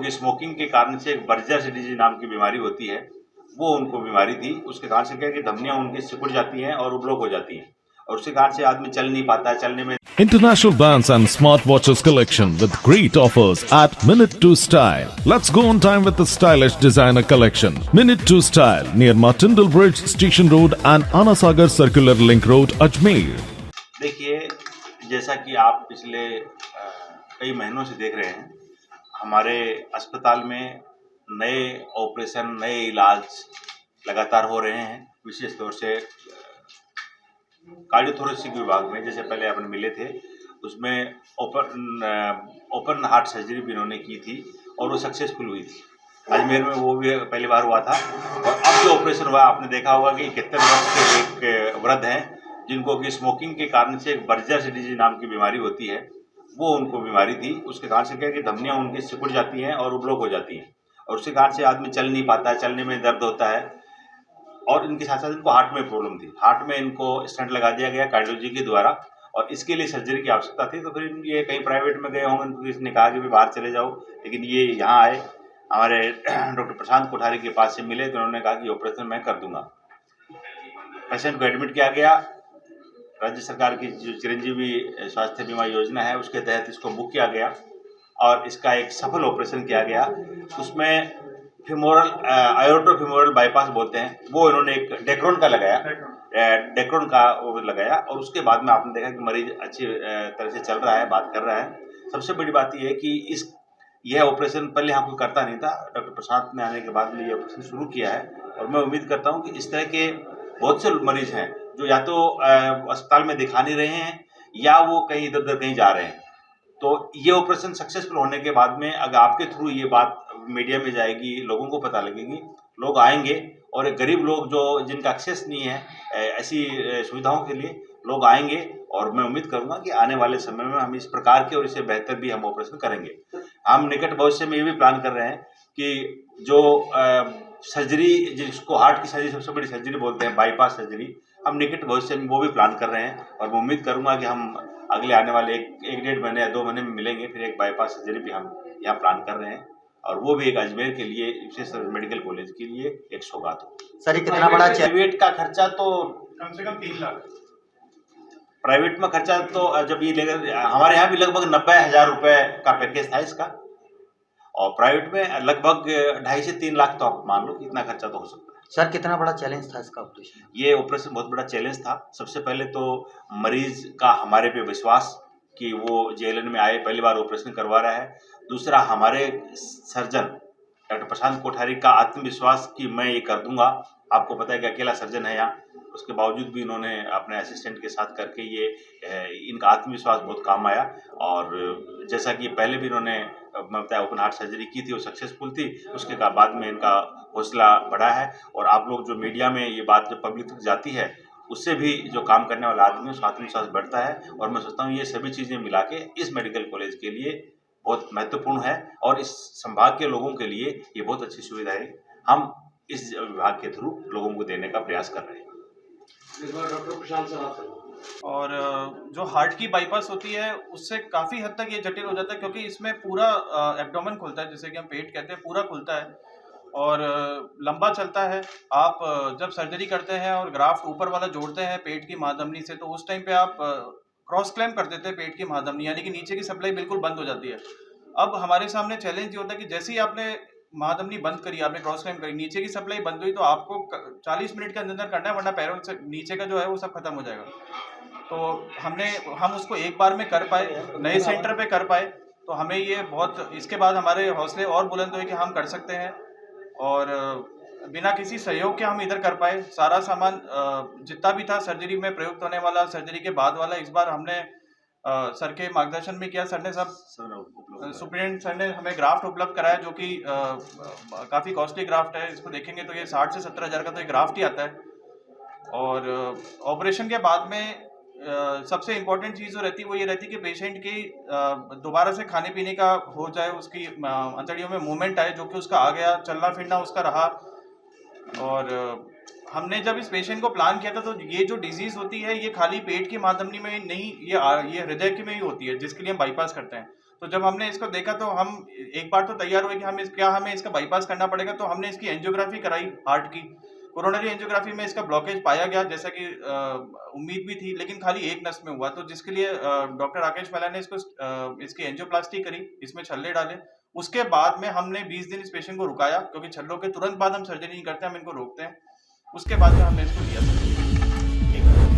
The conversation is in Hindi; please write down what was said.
कि स्मोकिंग के कारण से एक बर्जर डिजीज नाम की बीमारी होती है, वो उनको बीमारी थी। उसके कारण से क्या है कि धमनियां उनकी सिकुड़ जाती हैं और वो ब्लॉक हो जाती हैं, और उसके कारण से आदमी चल नहीं पाता है। चलने में International brands and smartwatches collection with great offers at Minute 2 Style. Let's go on time with the stylish designer collection. Minute 2 Style near Martindale Bridge, Station Road and Anasagar Circular Link Road, Ajmer. देखिए, जैसा कि आप पिछले कई महीनों से देख रहे हैं, हमारे अस्पताल में नए ऑपरेशन, नए इलाज लगातार हो रहे हैं। विशेष तौर से कार्डियोथोरेसिक विभाग में, जैसे पहले अपन मिले थे, उसमें ओपन हार्ट सर्जरी भी इन्होंने की थी और वो सक्सेसफुल हुई थी। अजमेर में वो भी पहली बार हुआ था। और अब जो ऑपरेशन हुआ, आपने देखा होगा कि 71 वर्ष के एक वृद्ध हैं जिनको कि स्मोकिंग के कारण से एक बर्जर डिजीज नाम की बीमारी होती है, वो उनको बीमारी थी। उसके कारण से क्या है कि धमनियां उनकी सिकुड़ जाती हैं और वो ब्लॉक हो जाती हैं, और उसके कारण से आदमी चल नहीं पाता है, चलने में दर्द होता है। और इनके साथ साथ इनको हार्ट में प्रॉब्लम थी। हार्ट में इनको स्टेंट लगा दिया गया कार्डियोलॉजी के द्वारा, और इसके लिए सर्जरी की आवश्यकता थी। तो फिर ये कहीं प्राइवेट में गए होंगे, तो किसी ने कहा कि भी बाहर चले जाओ, लेकिन ये यहाँ आए, हमारे डॉक्टर प्रशांत कोठारी के पास से मिले, तो उन्होंने कहा कि ऑपरेशन मैं कर दूंगा। पेशेंट को एडमिट किया गया। राज्य सरकार की जो चिरंजीवी स्वास्थ्य बीमा योजना है, उसके तहत इसको बुक किया गया और इसका एक सफल ऑपरेशन किया गया। उसमें फिमोरल आयोर्टोफिमोरल बाईपास बोलते हैं, वो इन्होंने एक डेक्रोन का लगाया, डेक्रोन का वो लगाया, और उसके बाद में आपने देखा कि मरीज अच्छी तरह से चल रहा है, बात कर रहा है। सबसे बड़ी बात यह है कि यह ऑपरेशन पहले यहाँ कोई करता नहीं था। डॉक्टर प्रसाद ने आने के बाद में ये ऑपरेशन शुरू किया है, और मैं उम्मीद करता हूँ कि इस तरह के बहुत से मरीज हैं जो या तो अस्पताल में दिखा नहीं रहे हैं, या वो कहीं इधर उधर कहीं जा रहे हैं। तो ये ऑपरेशन सक्सेसफुल होने के बाद में अगर आपके थ्रू ये बात मीडिया में जाएगी, लोगों को पता लगेगी, लोग आएंगे, और गरीब लोग जो जिनका एक्सेस नहीं है ऐसी सुविधाओं के लिए, लोग आएंगे। और मैं उम्मीद करूंगा कि आने वाले समय में हम इस प्रकार के और इससे बेहतर भी हम ऑपरेशन करेंगे। हम निकट भविष्य में ये भी प्लान कर रहे हैं कि जो सर्जरी, जिसको हार्ट की सर्जरी सबसे बड़ी सर्जरी बोलते हैं, बाईपास सर्जरी, हम निकट भविष्य में वो भी प्लान कर रहे हैं। और मैं उम्मीद करूंगा कि हम अगले आने वाले एक डेढ़ महीने या 2 महीने में मिलेंगे। फिर एक बाईपास सर्जरी भी हम यहाँ प्लान कर रहे हैं, और वो भी एक अजमेर के लिए, विशेष मेडिकल कॉलेज के लिए एक सौगात हो। सर, कितना बड़ा प्राइवेट का खर्चा तो कम से कम 3 लाख। प्राइवेट में खर्चा तो जब ये लेकर, हमारे यहाँ भी लगभग 90,000 रुपए का पैकेज था इसका, और प्राइवेट में लगभग 2.5 से 3 लाख, तो आप मान लो कि इतना खर्चा तो हो सकता है। सर, कितना बड़ा चैलेंज था इसका ऑपरेशन? ये ऑपरेशन बहुत बड़ा चैलेंज था। सबसे पहले तो मरीज का हमारे पे विश्वास कि वो जेएलएन में आए, पहली बार ऑपरेशन करवा रहा है। दूसरा, हमारे सर्जन डॉक्टर प्रशांत कोठारी का आत्मविश्वास कि मैं ये कर दूंगा। आपको पता है कि अकेला सर्जन है यहाँ, उसके बावजूद भी इन्होंने अपने असिस्टेंट के साथ करके ये इनका आत्मविश्वास बहुत काम आया। और जैसा कि पहले भी इन्होंने मैं बताया ओपन हार्ट सर्जरी की थी, वो सक्सेसफुल थी। उसके बाद में इनका हौसला बढ़ा है, और आप लोग जो मीडिया में ये बात जब पब्लिक तक जाती है, उससे भी जो काम करने वाला आदमी उसका आत्मविश्वास बढ़ता है। और मैं सोचता हूँ ये सभी चीज़ें मिला के इस मेडिकल कॉलेज के लिए बहुत महत्वपूर्ण है, और इस संभाग के लोगों के लिए ये बहुत अच्छी सुविधा है। हम इस विभाग के थ्रू लोगों को देने का प्रयास कर रहे हैं। डॉक्टर प्रशांत से बात करें। और जो हार्ट की बाईपास होती है, उससे काफ़ी हद तक ये जटिल हो जाता है, क्योंकि इसमें पूरा एब्डोमेन खुलता है, जैसे कि हम पेट कहते हैं, पूरा खुलता है और लंबा चलता है। आप जब सर्जरी करते हैं और ग्राफ्ट ऊपर वाला जोड़ते हैं पेट की महाधमनी से, तो उस टाइम पे आप क्रॉस क्लैम्प कर देते हैं पेट की महाधमनी, यानी कि नीचे की सप्लाई बिल्कुल बंद हो जाती है। अब हमारे सामने चैलेंज ये होता है कि जैसे ही आपने महाधमनी बंद करी, आपने क्रॉस क्लैम्प करी, नीचे की सप्लाई बंद हुई, तो आपको 40 मिनट के अंदर करना है, वरना पैरों से नीचे का जो है वो सब खत्म हो जाएगा। तो हम उसको एक बार में कर पाए, नए सेंटर पे कर पाए, तो हमें ये बहुत, इसके बाद हमारे हौसले और बुलंद हुए कि हम कर सकते हैं। और बिना किसी सहयोग के हम इधर कर पाए। सारा सामान जितना भी था सर्जरी में प्रयुक्त होने वाला, सर्जरी के बाद वाला, इस बार हमने सर के मार्गदर्शन में किया। सर ने सब, सुप्रिटेंडेंट सर ने हमें ग्राफ्ट उपलब्ध कराया, जो कि काफ़ी कॉस्टली ग्राफ्ट है। इसको देखेंगे तो ये 60 से 70 हज़ार का तो ये ग्राफ्ट ही आता है। और ऑपरेशन के बाद में सबसे इम्पोर्टेंट चीज़ जो रहती है वो ये रहती है कि पेशेंट की दोबारा से खाने पीने का हो जाए, उसकी अंतड़ियों में मूवमेंट आए, जो कि उसका आ गया, चलना फिरना उसका रहा। और हमने जब इस पेशेंट को प्लान किया था, तो ये जो डिजीज़ होती है ये खाली पेट की महाधमनी में नहीं, ये हृदय की में ही होती है, जिसके लिए हम बाईपास करते हैं। तो जब हमने इसको देखा तो हम एक बार तो तैयार हुए कि हमें इसका बाईपास करना पड़ेगा, तो हमने इसकी एंजियोग्राफी कराई हार्ट की। कोरोनरी एंजियोग्राफी में इसका ब्लॉकेज पाया गया, जैसा कि उम्मीद भी थी, लेकिन खाली एक नस में हुआ, तो जिसके लिए डॉक्टर राकेश महला ने इसकी एंजियोप्लास्टी करी, इसमें छल्ले डाले। उसके बाद में हमने 20 दिन इस पेशेंट को रुकाया, क्योंकि छल्लों के तुरंत बाद हम सर्जरी नहीं करते, हम इनको रोकते हैं। उसके बाद में हमने इसको लिया।